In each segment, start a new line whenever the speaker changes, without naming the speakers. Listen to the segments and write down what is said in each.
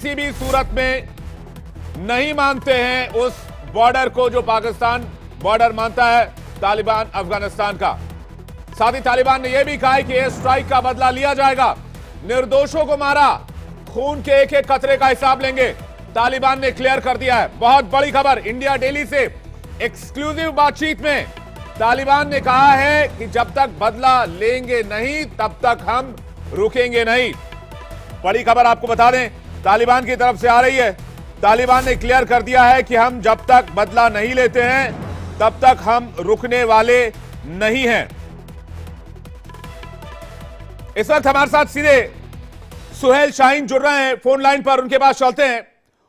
किसी भी सूरत में नहीं मानते हैं उस बॉर्डर को जो पाकिस्तान बॉर्डर मानता है तालिबान अफगानिस्तान का। साथ ही तालिबान ने यह भी कहा है कि एयर स्ट्राइक का बदला लिया जाएगा, निर्दोषों को मारा, खून के एक एक कतरे का हिसाब लेंगे, तालिबान ने क्लियर कर दिया है। बहुत बड़ी खबर इंडिया डेली से एक्सक्लूसिव बातचीत में तालिबान ने कहा है कि जब तक बदला लेंगे नहीं तब तक हम रुकेंगे नहीं। बड़ी खबर आपको बता दें तालिबान की तरफ से आ रही है। तालिबान ने क्लियर कर दिया है कि हम जब तक बदला नहीं लेते हैं तब तक हम रुकने वाले नहीं हैं। इस वक्त हमारे साथ सीधे सुहेल शाहीन जुड़ रहे हैं फोन लाइन पर, उनके पास चलते हैं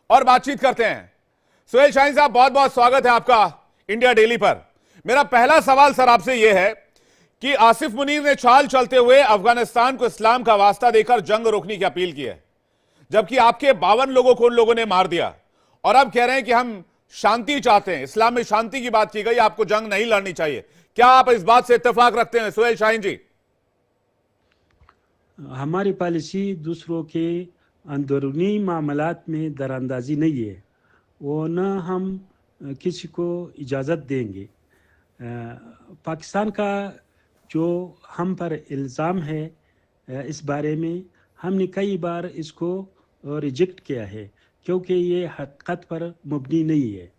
और बातचीत करते हैं। सुहेल शाहीन साहब, बहुत बहुत स्वागत है आपका इंडिया डेली पर। मेरा पहला सवाल सर आपसे यह है कि आसिफ मुनीर ने चाल चलते हुए अफगानिस्तान को इस्लाम का वास्ता देकर जंग रोकने की अपील की है, जबकि आपके 52 लोगों को उन लोगों ने मार दिया और अब कह रहे हैं कि हम शांति चाहते हैं, इस्लाम में शांति की बात की गई, आपको जंग नहीं लड़नी चाहिए। क्या आप इस बात से इत्तेफाक रखते हैं सुहेल शाहीन जी?
हमारी पॉलिसी दूसरों के अंदरूनी मामलात में दरानंदाजी नहीं है, वो न हम किसी को इजाज़त देंगे। पाकिस्तान का जो हम पर इल्ज़ाम है इस बारे में हमने कई बार इसको रिजेक्ट किया है, क्योंकि ये हकीकत पर मबनी नहीं है।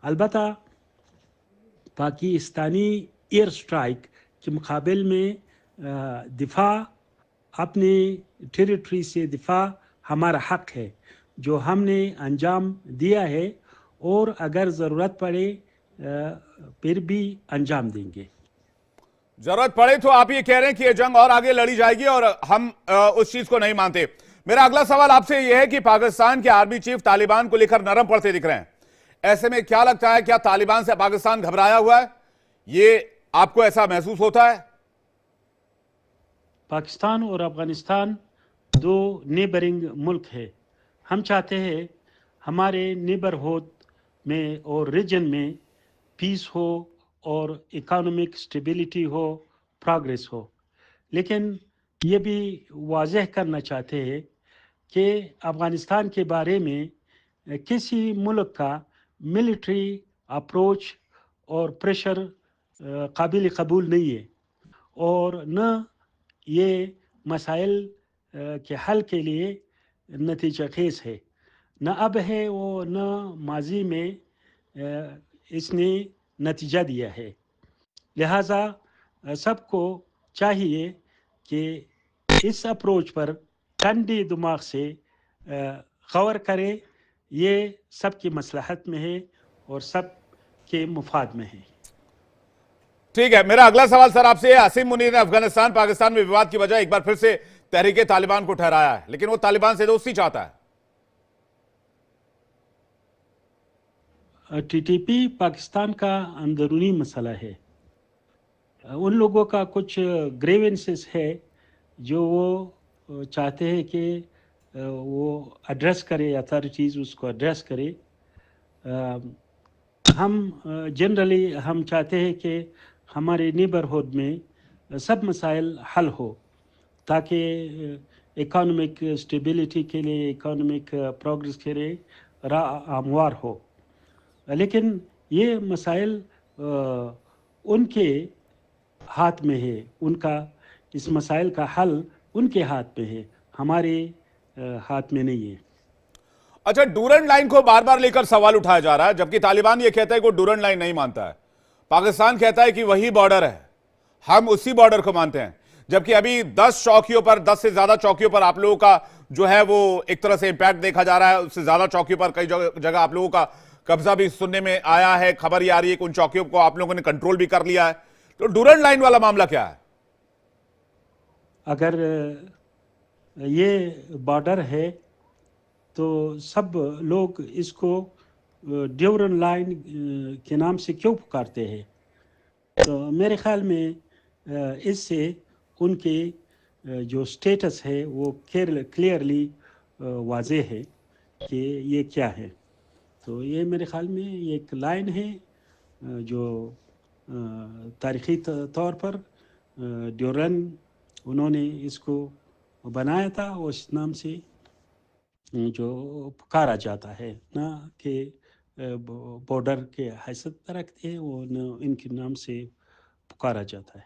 अलबत्ता पाकिस्तानी एयर स्ट्राइक के मुकाबले में दिफा, अपने टेरिटरी से दिफा हमारा हक है जो हमने अंजाम दिया है, और अगर ज़रूरत पड़े फिर भी अंजाम देंगे।
जरूरत पड़े तो आप ये कह रहे हैं कि ये जंग और आगे लड़ी जाएगी और हम उस चीज को नहीं मानते। मेरा अगला सवाल आपसे यह है कि पाकिस्तान के आर्मी चीफ तालिबान को लेकर नरम पड़ते दिख रहे हैं। ऐसे में क्या लगता है, क्या तालिबान से पाकिस्तान घबराया हुआ है? ये आपको ऐसा महसूस होता है?
पाकिस्तान और अफगानिस्तान दो नेबरिंग मुल्क है। हम चाहते हैं हमारे नेबरहुड में और रीजन में पीस हो और इकोनॉमिक स्टेबिलिटी हो, प्रोग्रेस हो। लेकिन ये भी वाजह करना चाहते हैं कि अफ़गानिस्तान के बारे में किसी मुल्क का मिलिट्री अप्रोच और प्रेशर काबिल कबूल नहीं है, और न ये मसाइल के हल के लिए नतीजा खेज है, न अब है वो न माजी में इसने नतीजा दिया है। लिहाजा सबको चाहिए कि इस अप्रोच पर ठंडे दिमाग से गौर करे। ये सबकी मसलहत में है और सब के मुफाद में है।
ठीक है, मेरा अगला सवाल सर आपसे है। आसिम मुनीर ने अफगानिस्तान पाकिस्तान में विवाद की वजह एक बार फिर से तहरीके तालिबान को ठहराया है, लेकिन वो तालिबान से दोस्ती चाहता है।
टीटीपी पाकिस्तान का अंदरूनी मसला है। उन लोगों का कुछ ग्रेवेंसेस है जो वो चाहते हैं कि वो एड्रेस करे, अथॉरिटीज़ उसको एड्रेस करे। हम जनरली हम चाहते हैं कि हमारे नेबरहुड में सब मसाइल हल हो, ताकि इकोनॉमिक स्टेबिलिटी के लिए, इकोनॉमिक प्रोग्रेस के लिए राह हमवार हो। लेकिन ये मसाइल उनके हाथ में है, उनका इस मसाइल का हल उनके हाथ में है, हमारे हाथ में नहीं है।
अच्छा, डूरन लाइन को बार बार लेकर सवाल उठाया जा रहा है, जबकि तालिबान ये कहता है कि वो डूरन लाइन नहीं मानता है। पाकिस्तान कहता है कि वही बॉर्डर है, हम उसी बॉर्डर को मानते हैं, जबकि अभी 10 चौकियों पर, 10 से ज्यादा चौकियों पर आप लोगों का जो है वो एक तरह से इंपैक्ट देखा जा रहा है। उससे ज्यादा चौकियों पर कई जगह आप लोगों का कब्जा भी सुनने में आया है। खबर ये आ रही है कि उन चौकियों को आप लोगों ने कंट्रोल भी कर लिया है। तो डूरन लाइन वाला मामला क्या है?
अगर ये बॉर्डर है तो सब लोग इसको ड्यूरन लाइन के नाम से क्यों पुकारते हैं? तो मेरे ख्याल में इससे उनके जो स्टेटस है वो क्लियरली वाज़ेह है कि ये क्या है। तो ये मेरे ख्याल में ये एक लाइन है जो तारीख़ी तौर पर ड्यूरन उन्होंने इसको बनाया था, उस नाम से जो पुकारा जाता है, ना कि बॉर्डर के हैसियत रखते हैं, वो न इनके नाम से पुकारा जाता है।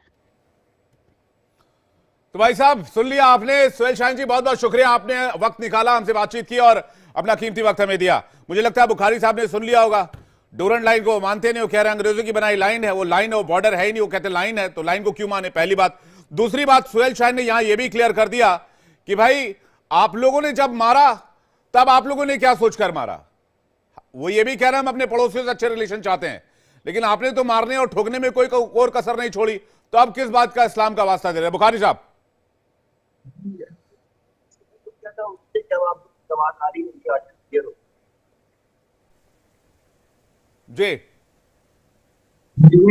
तो भाई साहब सुन लिया आपने। सुहेल शाहीन जी बहुत बहुत शुक्रिया, आपने वक्त निकाला, हमसे बातचीत की और अपना कीमती वक्त हमें दिया। मुझे लगता है बुखारी साहब ने सुन लिया होगा। डूरंड लाइन को मानते नहीं, वो कह रहे हैं अंग्रेजों की बनाई लाइन है, वो लाइन है, वो बॉर्डर है ही नहीं, वो कहते लाइन है, तो लाइन को क्यों माने, पहली बात। दूसरी बात, सुहेल शाहीन ने यहां यह भी क्लियर कर दिया कि भाई आप लोगों ने जब मारा तब आप लोगों ने क्या सोचकर मारा। वो ये भी कह रहे हैं हम अपने पड़ोसियों से अच्छे रिलेशन चाहते हैं, लेकिन आपने तो मारने और ठोकने में कोई और कसर नहीं छोड़ी, तो अब किस बात का इस्लाम का वास्ता दे रहे हैं बुखारी साहब। जी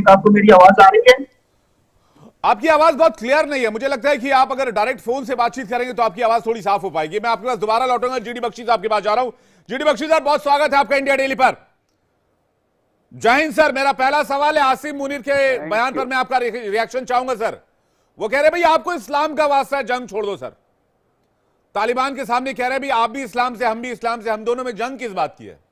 आपको मेरी आवाज आ रही है?
आपकी आवाज बहुत क्लियर नहीं है, मुझे लगता है कि आप अगर डायरेक्ट फोन से बातचीत करेंगे तो आपकी आवाज थोड़ी साफ हो पाएगी। मैं आपके पास दोबारा लौटूंगा, जीडी बख्शी साहब के पास जा रहा हूं। जीडी बख्शी साहब बहुत स्वागत है आपका इंडिया डेली पर। जय हिंद सर। मेरा पहला सवाल है आसिम मुनीर के बयान पर मैं आपका रिएक्शन चाहूंगा सर। वो कह रहे भाई आपको इस्लाम का वास्ता है, जंग छोड़ दो सर। तालिबान के सामने कह रहे भाई आप भी इस्लाम से, हम भी इस्लाम से, हम दोनों में जंग किस बात की है।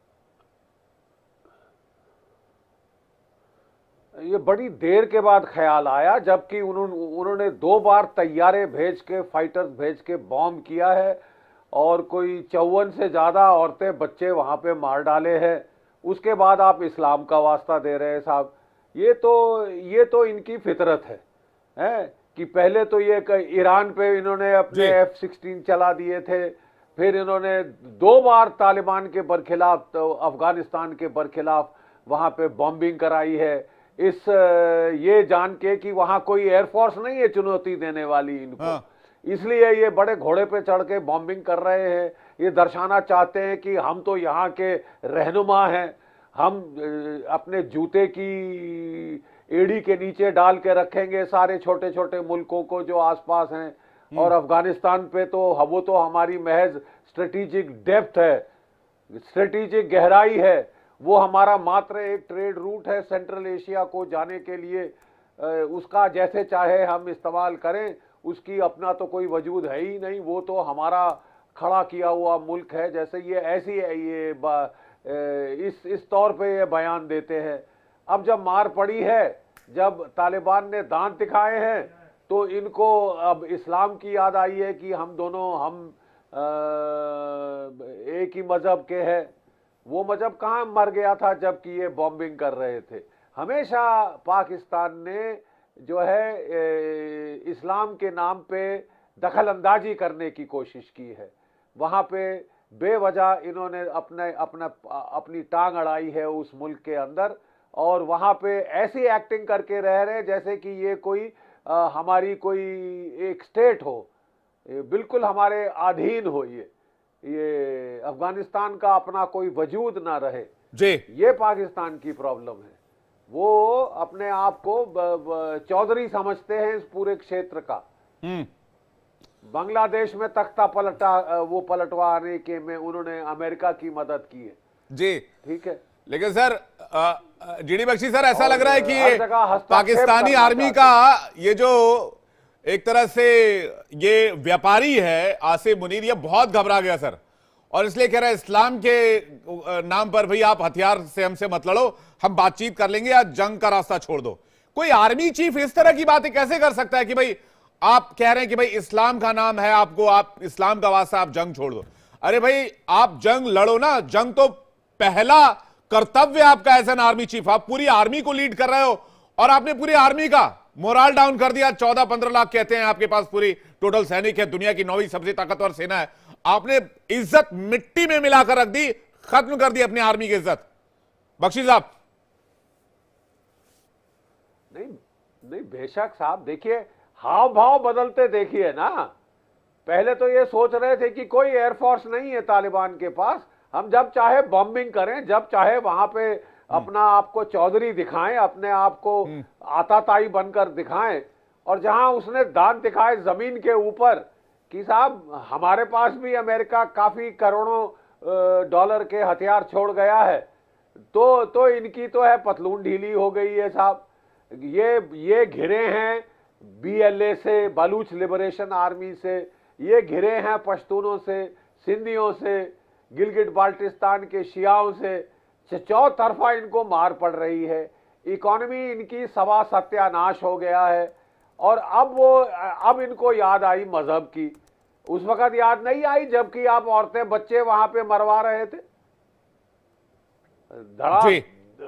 ये बड़ी देर के बाद ख्याल आया, जबकि उन्होंने 2 बार तैयारे भेज के, फाइटर्स भेज के बॉम्ब किया है और कोई 54 से ज्यादा औरतें बच्चे वहां पे मार डाले हैं। उसके बाद आप इस्लाम का वास्ता दे रहे हैं साहब। ये तो इनकी फितरत है कि पहले तो ये ईरान पे इन्होंने अपने F-16 चला दिए थे, फिर इन्होंने 2 बार तालिबान के बरखिलाफ, तो अफगानिस्तान के बरखिलाफ वहां पे बॉम्बिंग कराई है, ये जान के कि वहां कोई एयरफोर्स नहीं है चुनौती देने वाली इनको। इसलिए ये बड़े घोड़े पे चढ़ के बॉम्बिंग कर रहे हैं। ये दर्शाना चाहते हैं कि हम तो यहाँ के रहनुमा हैं, हम अपने जूते की एड़ी के नीचे डाल के रखेंगे सारे छोटे छोटे मुल्कों को जो आसपास हैं, और अफगानिस्तान पे तो वो तो हमारी महज स्ट्रेटेजिक डेप्थ है, स्ट्रेटेजिक गहराई है, वो हमारा मात्र एक ट्रेड रूट है सेंट्रल एशिया को जाने के लिए। उसका जैसे चाहे हम इस्तेमाल करें, उसकी अपना तो कोई वजूद है ही नहीं, वो तो हमारा खड़ा किया हुआ मुल्क है। जैसे ये ऐसी है, ये इस तौर पे ये बयान देते हैं। अब जब मार पड़ी है, जब तालिबान ने दांत दिखाए हैं, तो इनको अब इस्लाम की याद आई है कि हम दोनों एक ही मजहब के हैं। वो मजहब कहाँ मर गया था जबकि ये बॉम्बिंग कर रहे थे। हमेशा पाकिस्तान ने जो है इस्लाम के नाम पे दखल अंदाजी करने की कोशिश की है। वहाँ पे बेवजह इन्होंने अपनी टांग अड़ाई है उस मुल्क के अंदर, और वहाँ पे ऐसी एक्टिंग करके रह रहे जैसे कि ये कोई हमारी कोई एक स्टेट हो, बिल्कुल हमारे अधीन हो। ये अफगानिस्तान का अपना कोई वजूद ना रहे
जी।
ये पाकिस्तान की प्रॉब्लम है। वो अपने आप को चौधरी समझते हैं इस पूरे क्षेत्र का। बांग्लादेश में तख्ता पलटवाने के में उन्होंने अमेरिका की मदद की है
जी,
ठीक है।
लेकिन सर जीडी बख्शी सर, ऐसा लग रहा है कि पाकिस्तानी आर्मी का ये जो एक तरह से ये व्यापारी है आसिम मुनीर, ये बहुत घबरा गया सर, और इसलिए कह रहा है इस्लाम के नाम पर भाई आप हथियार से हमसे मत लड़ो, हम बातचीत कर लेंगे या जंग का रास्ता छोड़ दो। कोई आर्मी चीफ इस तरह की बातें कैसे कर सकता है कि भाई आप कह रहे हैं कि भाई इस्लाम का नाम है आपको, आप इस्लाम का वास्ता आप जंग छोड़ दो। अरे भाई आप जंग लड़ो ना, जंग तो पहला कर्तव्य आपका एज एन आर्मी चीफ। आप पूरी आर्मी को लीड कर रहे हो और आपने पूरी आर्मी का मोरल डाउन कर दिया। 14-15 लाख कहते हैं आपके पास पूरी टोटल सैनिक है, दुनिया की 9वीं सबसे ताकतवर सेना है। आपने इज्जत मिट्टी में मिलाकर रख दी, खत्म कर दी अपनी आर्मी की इज्जत। बख्शी साहब।
नहीं बेशक साहब, देखिए हाव भाव बदलते देखिए ना। पहले तो ये सोच रहे थे कि कोई एयरफोर्स नहीं है तालिबान के पास, हम जब चाहे बॉम्बिंग करें, जब चाहे वहां पे अपना आपको चौधरी दिखाएं, अपने आप को आताताई बनकर दिखाएं। और जहां उसने दांत दिखाए जमीन के ऊपर कि साहब हमारे पास भी अमेरिका काफी करोड़ों डॉलर के हथियार छोड़ गया है, तो इनकी तो है पतलून ढीली हो गई है साहब। ये घिरे हैं BLA से, बलूच लिबरेशन आर्मी से, ये घिरे हैं पश्तूनों से, सिंधियों से, गिलगिट बाल्टिस्तान के शियाओं से चौतरफा इनको मार पड़ रही है, इकोनॉमी इनकी सवा सत्यानाश हो गया है। और अब इनको याद आई मजहब की, उस वक्त याद नहीं आई जबकि आप औरतें बच्चे वहां पे मरवा रहे थे,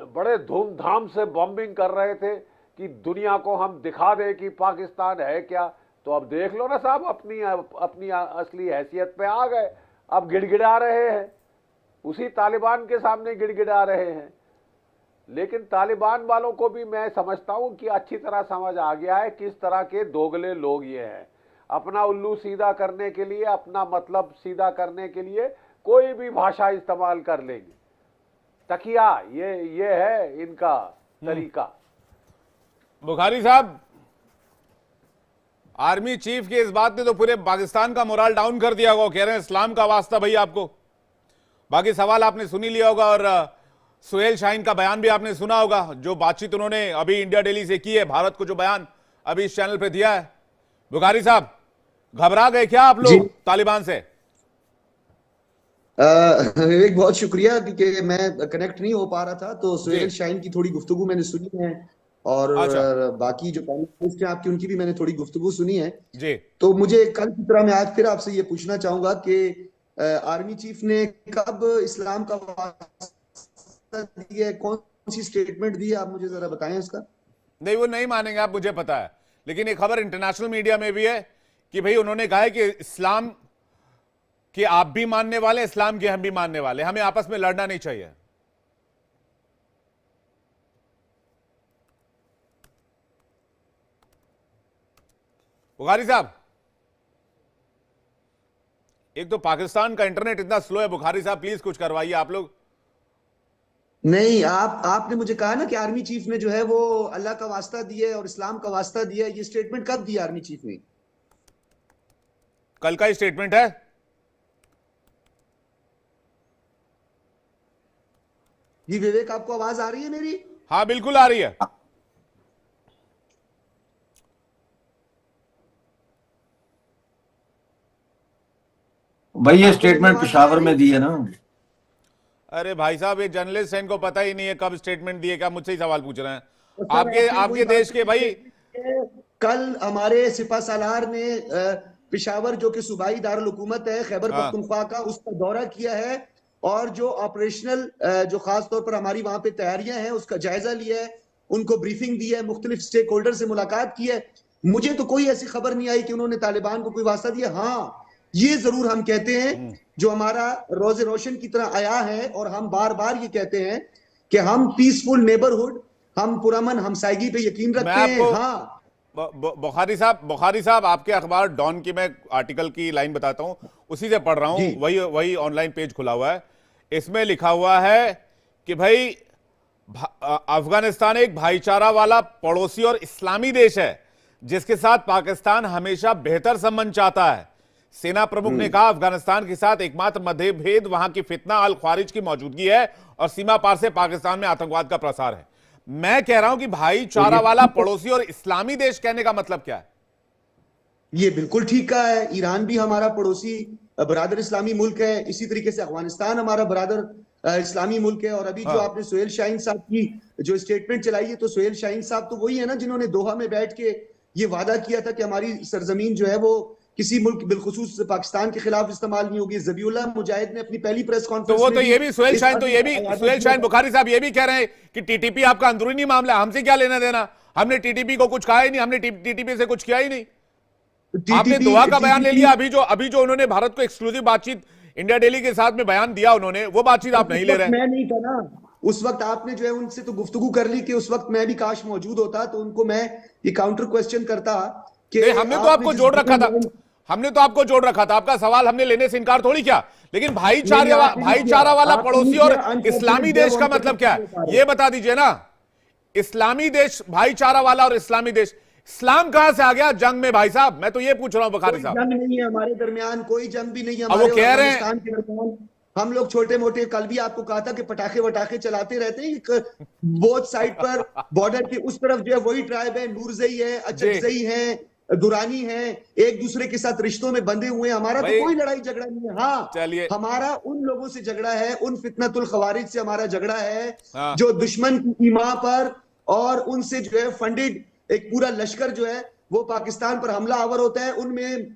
बड़े धूमधाम से बॉम्बिंग कर रहे थे कि दुनिया को हम दिखा दें कि पाकिस्तान है क्या। तो अब देख लो ना साहब, अपनी असली हैसियत पे आ गए, अब गिड़गिड़ा रहे हैं, उसी तालिबान के सामने गिड़गिड़ा रहे हैं। लेकिन तालिबान वालों को भी मैं समझता हूं कि अच्छी तरह समझ आ गया है किस तरह के दोगले लोग ये हैं। अपना उल्लू सीधा करने के लिए, अपना मतलब सीधा करने के लिए कोई भी भाषा इस्तेमाल कर लेंगे। तकिया ये है इनका तरीका।
बुखारी साहब, आर्मी चीफ की इस बात ने तो पूरे पाकिस्तान का मोराल डाउन कर दिया होगा। कह रहे हैं इस्लाम का वास्ता भाई आपको। बाकी सवाल आपने सुनी लिया होगा और सुहेल शाहीन का बयान भी आपने सुना होगा, जो बातचीत उन्होंने अभी इंडिया डेली से की है, भारत को जो बयान अभी इस चैनल पे दिया है। बुखारी साहब, घबरा गए क्या आप लोग तालिबान से?
एक बहुत शुक्रिया, क्योंकि मैं कनेक्ट नहीं हो पा रहा था, तो सुहेल शाहीन की थोड़ी गुफ्तगू मैंने सुनी है और बाकी जो पैनलिस्ट हैं आपकी उनकी भी मैंने थोड़ी गुफ्तगू सुनी है
जी।
तो मुझे कल की तरह मैं आज फिर आपसे ये पूछना चाहूंगा कि आर्मी चीफ ने कब इस्लाम का वास्ता दिया, कौन सी स्टेटमेंट दी है, आप मुझे जरा बताएं इसका।
नहीं, वो नहीं मानेंगे आप, मुझे पता है, लेकिन एक खबर इंटरनेशनल मीडिया में भी है कि भाई उन्होंने कहा है कि इस्लाम कि आप भी मानने वाले, इस्लाम के हम भी मानने वाले, हमें आपस में लड़ना नहीं चाहिए। बुखारी साहब, एक तो पाकिस्तान का इंटरनेट इतना स्लो है, बुखारी साहब प्लीज कुछ करवाइए आप लोग।
नहीं, आपने मुझे कहा ना कि आर्मी चीफ ने जो है वो अल्लाह का वास्ता दिया है और इस्लाम का वास्ता दिया है, ये स्टेटमेंट कब दी आर्मी चीफ ने?
कल का ही स्टेटमेंट है।
जी विवेक, आपको आवाज आ रही है मेरी?
हाँ बिल्कुल आ रही है।
भाई ये स्टेटमेंट पेशावर में दी है ना।
अरे भाई साहब, ये जर्नलिस्ट है, इनको पता ही नहीं है कब स्टेटमेंट दिए, क्या मुझसे ही सवाल पूछ रहे हैं?
तो
आपके देश के भाई,
कल हमारे सिपा सालार ने पेशावर जो कि सूबाई दारुल हुकूमत है खैबर पख्तूनख्वा का, उसका दौरा किया है और जो ऑपरेशनल जो खास तौर पर हमारी वहां पे तैयारियां हैं उसका जायजा लिया है, उनको ब्रीफिंग दी है, मुख्तलिफ स्टेक होल्डर से मुलाकात की है। मुझे तो कोई ऐसी खबर नहीं आई कि उन्होंने तालिबान को कोई वास्ता दिया। हाँ, ये जरूर हम कहते हैं, जो हमारा रोजे रोशन की तरह आया है और हम बार बार ये कहते हैं कि हम पीसफुल नेबरहुड, हम पुरअमन हमसायगी पे यकीन रखते हैं। हाँ
बुखारी साहब, आपके अखबार डॉन की मैं आर्टिकल की लाइन बताता हूं, उसी से पढ़ रहा हूं, वही ऑनलाइन पेज खुला हुआ है। इसमें लिखा हुआ है कि भाई अफगानिस्तान एक भाईचारा वाला पड़ोसी और इस्लामी देश है जिसके साथ पाकिस्तान हमेशा बेहतर संबंध चाहता है। सेना प्रमुख ने कहा, अफगानिस्तान के साथ एकमात्र मतभेद वहां की फितना अल ख्वारिज की मौजूदगी है और सीमा पार से पाकिस्तान में आतंकवाद का प्रसार है। मैं कह रहा हूं कि भाईचारा वाला पड़ोसी और इस्लामी देश कहने का मतलब क्या है?
ये बिल्कुल ठीक कहा है। ईरान भी हमारा पड़ोसी बरादर इस्लामी मुल्क है, इसी तरीके से अफगानिस्तान हमारा बरादर इस्लामी मुल्क है। और अभी जो आपने सुहेल शाहीन साहब की जो स्टेटमेंट चलाई है, तो सुहेल शाहीन साहब तो वही है ना जिन्होंने दोहा में बैठ के ये वादा किया था कि हमारी सरजमीन जो है वो किसी मुल्क बिलखुसूस पाकिस्तान के खिलाफ इस्तेमाल नहीं होगी। ज़बीउल्लाह मुजाहिद ने अपनी पहली प्रेस कॉन्फ्रेंस
तो वो तो ये भी सुहेल शाहीन बुखारी साहब ये भी कह रहे हैं कि टीटीपी आपका अंदरूनी मामला, हमसे क्या लेना देना, हमने टीटीपी को कुछ कहा ही नहीं, हमने टीटीपी से कुछ किया ही नहीं। आपने दोहा का बयान ले लिया, अभी जो उन्होंने भारत को एक्सक्लूसिव बातचीत इंडिया डेली के साथ में बयान दिया उन्होंने, वो बातचीत आप नहीं ले रहे हैं।
मैं नहीं था ना उस वक्त, आपने जो है उनसे तो गुफ्तगू कर ली कि उस वक्त मैं भी काश मौजूद होता तो उनको मैं ये काउंटर क्वेश्चन करता कि
हमने तो आपको जोड़ रखा था, आपका सवाल हमने लेने से इनकार थोड़ी किया, लेकिन भाईचारा वाला पड़ोसी और इस्लामी देश का मतलब क्या है ये बता दीजिए ना। इस्लामी देश, भाईचारा वाला और इस्लामी देश, इस्लाम कहां से आ गया जंग में भाई साहब? मैं तो ये पूछ रहा हूं बुखारी साहब।
जंग नहीं है हमारे दरमियान, कोई जंग भी नहीं है
हमारे, वो कह रहे हैं
हम लोग छोटे मोटे, कल भी आपको कहा था कि पटाखे वटाखे चलाते रहते हैं। बोथ साइड पर बॉर्डर के उस तरफ जो है वही ट्राइब है, नूरजई है, अचकजई है, दुरानी हैं, एक दूसरे के साथ रिश्तों में बंधे हुए हैं। हमारा
भाई,
तो कोई लड़ाई झगड़ा नहीं है। हाँ,
चलिए,
हमारा उन लोगों से झगड़ा है, उन फितनतुल खवारिज से हमारा झगड़ा है,
हाँ।
जो दुश्मन की ईमा पर और उनसे जो है फंडेड एक पूरा लश्कर जो है वो पाकिस्तान पर हमला आवर होता है। उनमें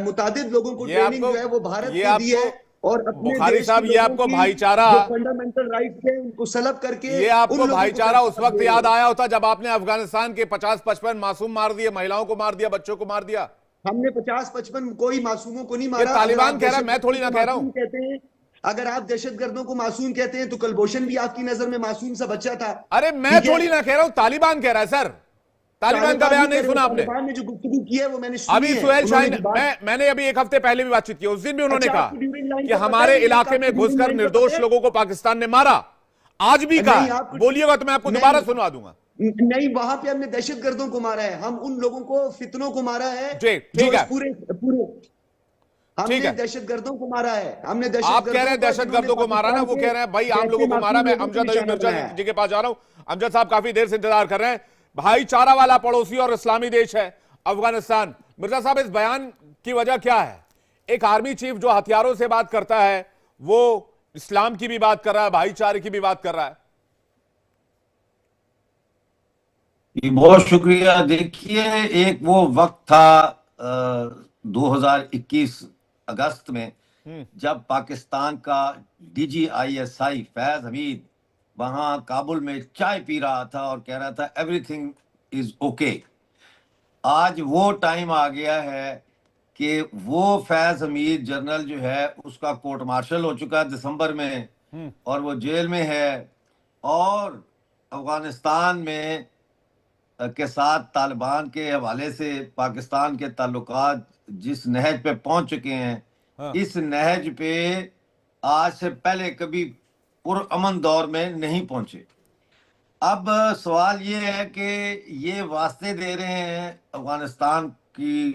मुतादिद लोगों को
ये
ट्रेनिंग
आपको
जो है वो भारत
ये
ने दी है,
आपको
और अपने
बुखारी
देश
साहब,
के
ये
लोगों
आपको
की
भाईचारा,
जो फंडामेंटल राइट्स है उनको सलब करके
ये आपको
उन लोगों को
भाईचारा उस
तरफ
वक्त
दे
याद
रहे हैं।
आया होता जब आपने अफगानिस्तान के 50-55 मासूम मार दिए, महिलाओं को मार दिया, बच्चों को मार दिया।
हमने 50-55 कोई मासूमों को नहीं
ये
मारा।
तालिबान कह रहा है, मैं थोड़ी ना कह रहा हूं।
कहते हैं, अगर आप दहशतगर्दों को मासूम कहते हैं तो कुलभूषण भी आपकी नजर में मासूम सा बच्चा था।
अरे मैं
ठीक है?
थोड़ी ना कह रहा हूं, तालिबान कह रहा है सर। तालिबान का बयान नहीं सुना आपने?
तालिबान ने जो गुफ्तगू की है वो मैंने सुनी
अभी
है।
सुहेल
उन्होंने
शाहीन,
जो बात-
मैंने अभी एक हफ्ते पहले भी बातचीत की, उस दिन भी उन्होंने
अच्छा,
कहा
आपको ड्यूरिंग लाइन
कि
का पता
हमारे
है?
इलाके में
आपको ड्यूरिंग
घुसकर
लाइन का
निर्दोष
पता है?
लोगों को पाकिस्तान ने मारा। आज भी कहा
नहीं,
है,
आपको-
बोलिएगा तो मैं आपको
नहीं।
दोबारा सुनवा दूंगा।
नहीं, वहां पे हमने दहशतगर्दों को मारा है, हम उन लोगों को फितनों को मारा है
जी,
जो
ठीक
इस
है।
पूरे हमने
ठीक है।
दहशतगर्दों को मारा है। हमने
आप कह रहे हैं दहशतगर्दों को मारा ना, वो कह रहे हैं भाई आम लोगों को मारा। मैं अमजद अयूब मिर्जा जी के पास जा रहा हूं। अमजद साहब काफी देर से इंतजार कर रहे हैं। भाईचारा वाला पड़ोसी और इस्लामी देश है अफगानिस्तान। मिर्जा साहब, इस बयान की वजह क्या है? एक आर्मी चीफ जो हथियारों से बात करता है, वो इस्लाम की भी बात कर रहा है, भाईचारे की भी बात कर रहा है।
जी, बहुत शुक्रिया। देखिए, एक वो वक्त था 2021 अगस्त में, जब पाकिस्तान का DGISI फैज हमीद वहां काबुल में चाय पी रहा था और कह रहा था एवरीथिंग इज ओके। आज वो टाइम आ गया है कि वो फैज हमीद जनरल जो है उसका कोर्ट मार्शल हो चुका है दिसंबर में, और वो जेल में है। और अफगानिस्तान में के साथ तालिबान के हवाले से पाकिस्तान के ताल्लुकात जिस नहज पे पहुंच चुके हैं,
हाँ।
इस नहज पे आज से पहले कभी पुरअमन दौर में नहीं पहुंचे। अब सवाल ये है कि ये वास्ते दे रहे हैं अफगानिस्तान की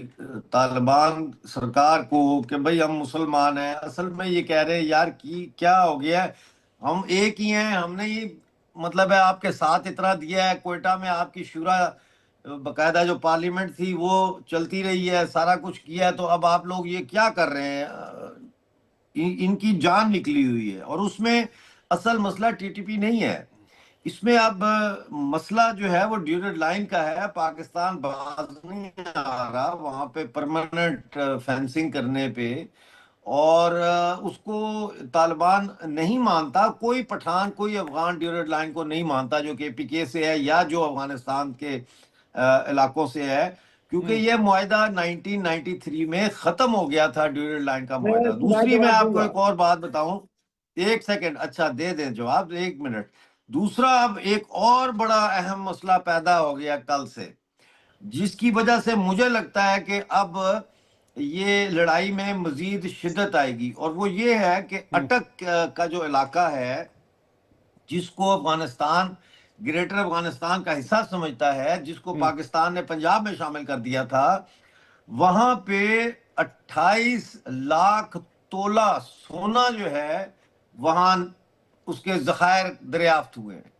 तालिबान सरकार को कि भाई हम मुसलमान हैं। असल में ये कह रहे हैं यार कि क्या हो गया है, हम एक ही हैं, हमने ये मतलब है आपके साथ इतना दिया है। क्वेटा में आपकी शुरा बकायदा जो पार्लियामेंट थी वो चलती रही है, सारा कुछ किया है, तो अब आप लोग ये क्या कर रहे हैं? इनकी जान निकली हुई है। और उसमें असल मसला TTP नहीं है, इसमें अब मसला जो है वो ड्यूरेड लाइन का है। पाकिस्तान बाज नहीं आ रहा वहां पे परमानेंट फेंसिंग करने पे, और उसको तालिबान नहीं मानता। कोई पठान, कोई अफगान ड्यूरेड लाइन को नहीं मानता जो कि PK से है या जो अफगानिस्तान के इलाकों से है, क्योंकि ये मुआहदा 1993 में खत्म हो गया था, ड्यूरेड लाइन का मुआहदा। दूसरी मैं आपको एक और बात बताऊं, एक सेकंड, अच्छा दे दें जवाब, 1 मिनट। दूसरा, अब एक और बड़ा अहम मसला पैदा हो गया कल से, जिसकी वजह से मुझे लगता है कि अब ये लड़ाई में मजीद शिद्दत आएगी। और वो ये है कि अटक का जो इलाका है, जिसको अफगानिस्तान ग्रेटर अफगानिस्तान का हिस्सा समझता है, जिसको पाकिस्तान ने पंजाब में शामिल कर दिया था, वहां पे 28 लाख तोला सोना जो है वहां उसके ज़खायर दरियाफ्त हुए हैं।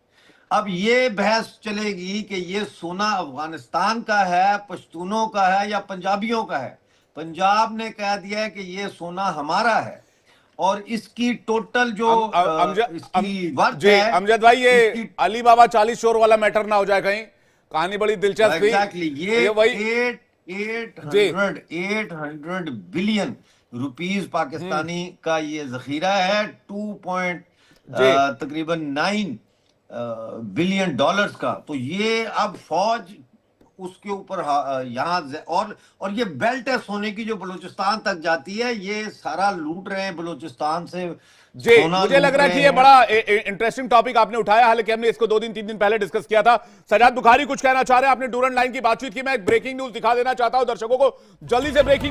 अब ये बहस चलेगी कि ये सोना अफगानिस्तान का है, पश्तूनों का है या पंजाबियों का है। पंजाब ने कह दिया है कि ये सोना हमारा है, और इसकी टोटल जो इसकी वर्थ है।
अमजद भाई, ये अली बाबा 40 शोर वाला मैटर ना हो जाए कहीं, कहानी बड़ी दिलचस्प थी।
एग्जैक्टली, ये वही 800 बिलियन रुपीस पाकिस्तानी का ये जखीरा है, तकरीबन 9 बिलियन डॉलर्स का। तो ये अब फौज उसके ऊपर यहाँ और ये बेल्ट है सोने की जो बलूचिस्तान तक जाती है, ये सारा लूट रहे हैं बलूचिस्तान से।
जी, मुझे लग रहा है कि ये बड़ा इंटरेस्टिंग टॉपिक आपने उठाया, हालांकि हमने इसको 2 दिन 3 दिन पहले डिस्कस किया था। सजाद बुखारी कुछ कहना चाह रहे हैं, आपने डूरन लाइन की बातचीत की। मैं एक ब्रेकिंग न्यूज दिखा देना चाहता हूं दर्शकों को, जल्दी से ब्रेकिंग